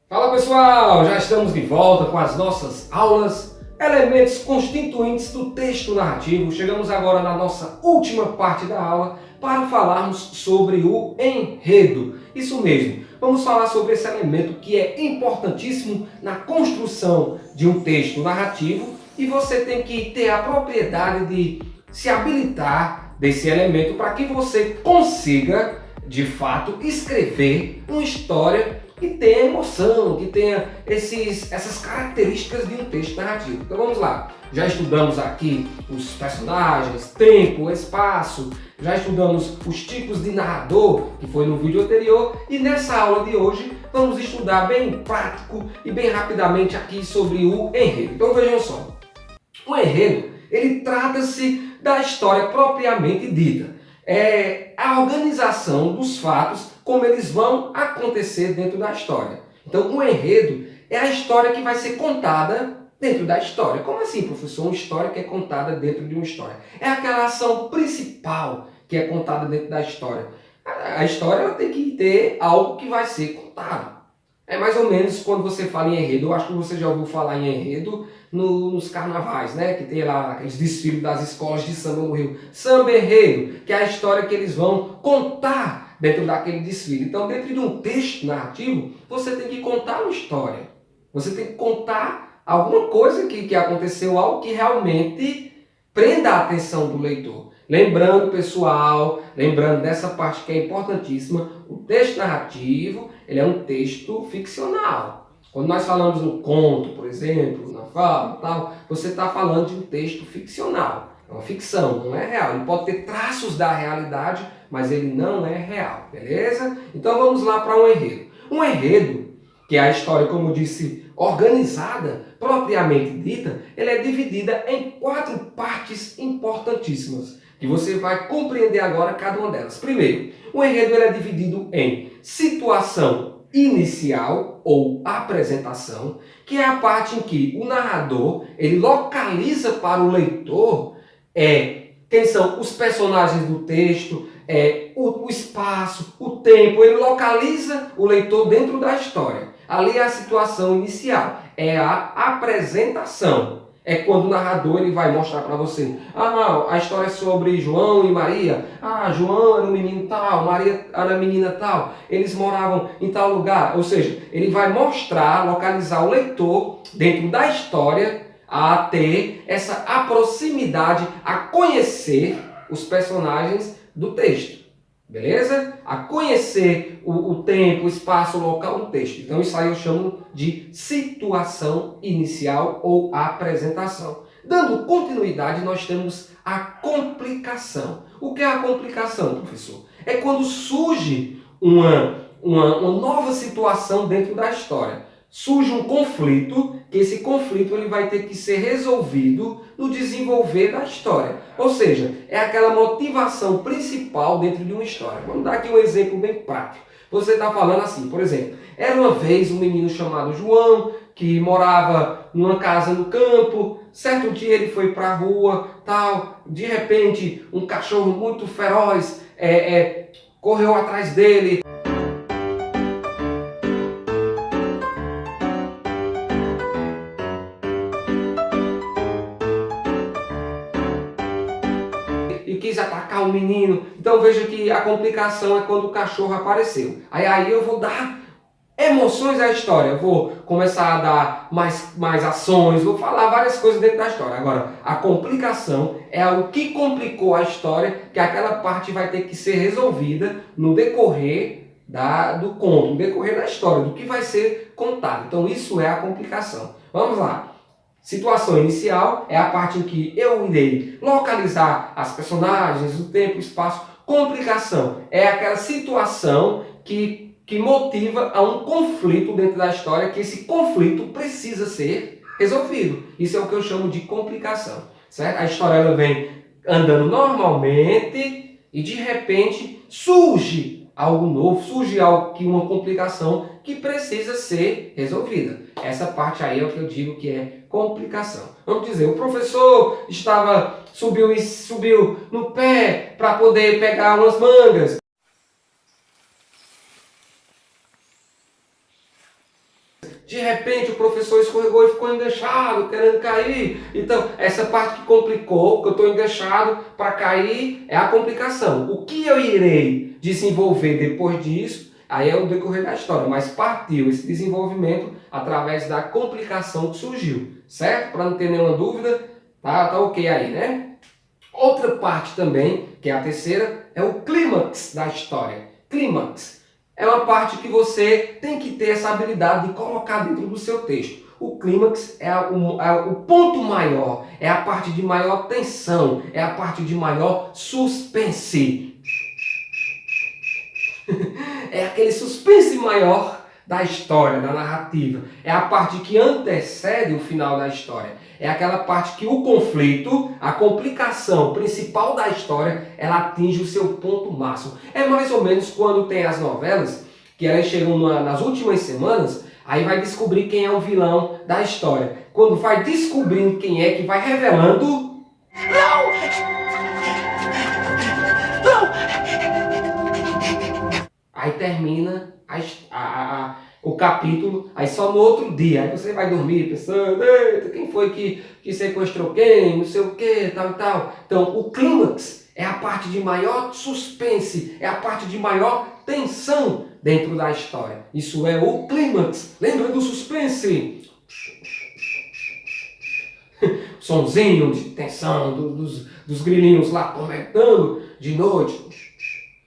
Fala pessoal, já estamos de volta com as nossas aulas, elementos constituintes do texto narrativo. Chegamos agora na nossa última parte da aula para falarmos sobre o enredo. Isso mesmo, vamos falar sobre esse elemento que é importantíssimo na construção de um texto narrativo e você tem que ter a propriedade de se habilitar desse elemento para que você consiga, de fato, escrever uma história que tenha emoção, que tenha essas características de um texto narrativo. Então vamos lá, já estudamos aqui os personagens, tempo, espaço, já estudamos os tipos de narrador, que foi no vídeo anterior, e nessa aula de hoje vamos estudar bem prático e bem rapidamente aqui sobre o enredo. Então vejam só, o enredo, ele trata-se da história propriamente dita. É a organização dos fatos como eles vão acontecer dentro da história. Então, o enredo é a história que vai ser contada dentro da história. Como assim, professor? Uma história que é contada dentro de uma história. É aquela ação principal que é contada dentro da história. A história ela tem que ter algo que vai ser contado. É mais ou menos quando você fala em enredo, eu acho que você já ouviu falar em enredo nos carnavais, né? Que tem lá aqueles desfiles das escolas de samba no Rio. Samba enredo, que é a história que eles vão contar dentro daquele desfile. Então, dentro de um texto narrativo, você tem que contar uma história. Você tem que contar alguma coisa que aconteceu, algo que realmente prenda a atenção do leitor. Lembrando, pessoal, lembrando dessa parte que é importantíssima, o texto narrativo, ele é um texto ficcional. Quando nós falamos no conto, por exemplo, na fala, tal, você está falando de um texto ficcional. É uma ficção, não é real. Ele pode ter traços da realidade, mas ele não é real, beleza? Então vamos lá para um enredo. Um enredo, que é a história, como eu disse, organizada, propriamente dita, ela é dividida em 4 partes importantíssimas, que você vai compreender agora cada uma delas. Primeiro, o enredo ele é dividido em situação inicial ou apresentação, que é a parte em que o narrador ele localiza para o leitor quem são os personagens do texto, o espaço, o tempo, ele localiza o leitor dentro da história. Ali é a situação inicial, é a apresentação. É quando o narrador ele vai mostrar para você, a história é sobre João e Maria. João era um menino tal, Maria era a menina tal, eles moravam em tal lugar. Ou seja, ele vai mostrar, localizar o leitor dentro da história a ter essa proximidade, a conhecer os personagens do texto. Beleza? A conhecer o tempo, o espaço, o local do texto. Então isso aí eu chamo de situação inicial ou apresentação. Dando continuidade, nós temos a complicação. O que é a complicação, professor? É quando surge uma nova situação dentro da história. Surge um conflito, que esse conflito ele vai ter que ser resolvido no desenvolver da história. Ou seja, é aquela motivação principal dentro de uma história. Vamos dar aqui um exemplo bem prático. Você está falando assim, por exemplo, era uma vez um menino chamado João, que morava numa casa no campo. Certo dia ele foi para a rua, tal, de repente um cachorro muito feroz correu atrás dele. E quis atacar o menino. Então veja que a complicação é quando o cachorro apareceu. Aí eu vou dar emoções à história. Eu vou começar a dar mais ações, vou falar várias coisas dentro da história. Agora, a complicação é o que complicou a história, que aquela parte vai ter que ser resolvida no decorrer do conto, no decorrer da história, do que vai ser contado. Então isso é a complicação. Vamos lá. Situação inicial é a parte em que eu irei localizar as personagens, o tempo, o espaço. Complicação é aquela situação que motiva a um conflito dentro da história, que esse conflito precisa ser resolvido. Isso é o que eu chamo de complicação. Certo? A história ela vem andando normalmente e de repente surge algo novo, surge uma complicação que precisa ser resolvida. Essa parte aí é o que eu digo que é complicação. Vamos dizer, o professor subiu no pé para poder pegar umas mangas. De repente o professor escorregou e ficou enganchado, querendo cair. Então, essa parte que complicou, que eu estou enganchado para cair, é a complicação. O que eu irei desenvolver depois disso, aí é o decorrer da história, mas partiu esse desenvolvimento através da complicação que surgiu, certo? Para não ter nenhuma dúvida, tá ok aí, né? Outra parte também, que é a terceira, é o clímax da história. Clímax é uma parte que você tem que ter essa habilidade de colocar dentro do seu texto. O clímax é o ponto maior, é a parte de maior tensão, é a parte de maior suspense. É aquele suspense maior da história, da narrativa. É a parte que antecede o final da história. É aquela parte que o conflito, a complicação principal da história, ela atinge o seu ponto máximo. É mais ou menos quando tem as novelas, que elas chegam nas últimas semanas, aí vai descobrir quem é o vilão da história. Quando vai descobrindo quem é, que vai revelando... Não! Aí termina o capítulo, aí só no outro dia, aí você vai dormir pensando, eita, quem foi que sequestrou quem, não sei o que, tal e tal. Então, o clímax é a parte de maior suspense, é a parte de maior tensão dentro da história. Isso é o clímax. Lembra do suspense? Sonzinho de tensão, dos grilinhos lá comentando de noite.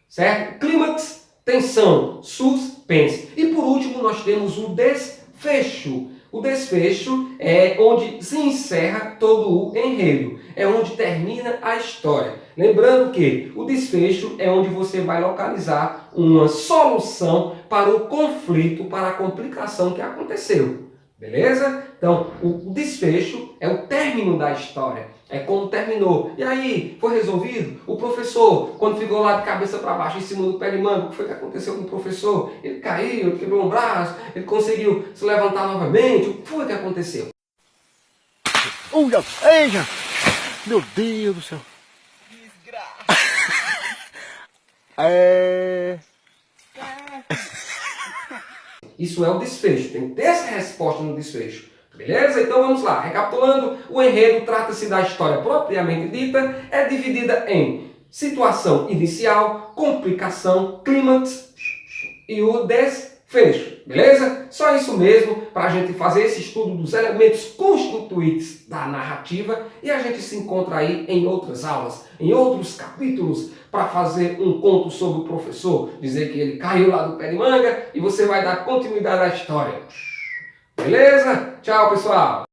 Certo? Clímax, tensão, suspense. E por último nós temos o desfecho. O desfecho é onde se encerra todo o enredo. É onde termina a história. Lembrando que o desfecho é onde você vai localizar uma solução para o conflito, para a complicação que aconteceu. Beleza? Então, o desfecho é o término da história. É como terminou. E aí, foi resolvido? O professor, quando ficou lá de cabeça para baixo, em cima do pé de manga, o que foi que aconteceu com o professor? Ele caiu, ele quebrou um braço, ele conseguiu se levantar novamente. O que foi que aconteceu? Eita! Meu Deus do céu! Isso é o desfecho. Tem que ter essa resposta no desfecho. Beleza? Então vamos lá. Recapitulando, o enredo trata-se da história propriamente dita, é dividida em situação inicial, complicação, clímax e o desfecho. Beleza? Só isso mesmo para a gente fazer esse estudo dos elementos constituintes da narrativa e a gente se encontra aí em outras aulas, em outros capítulos, para fazer um conto sobre o professor, dizer que ele caiu lá do pé de manga e você vai dar continuidade à história. Beleza? Tchau, pessoal!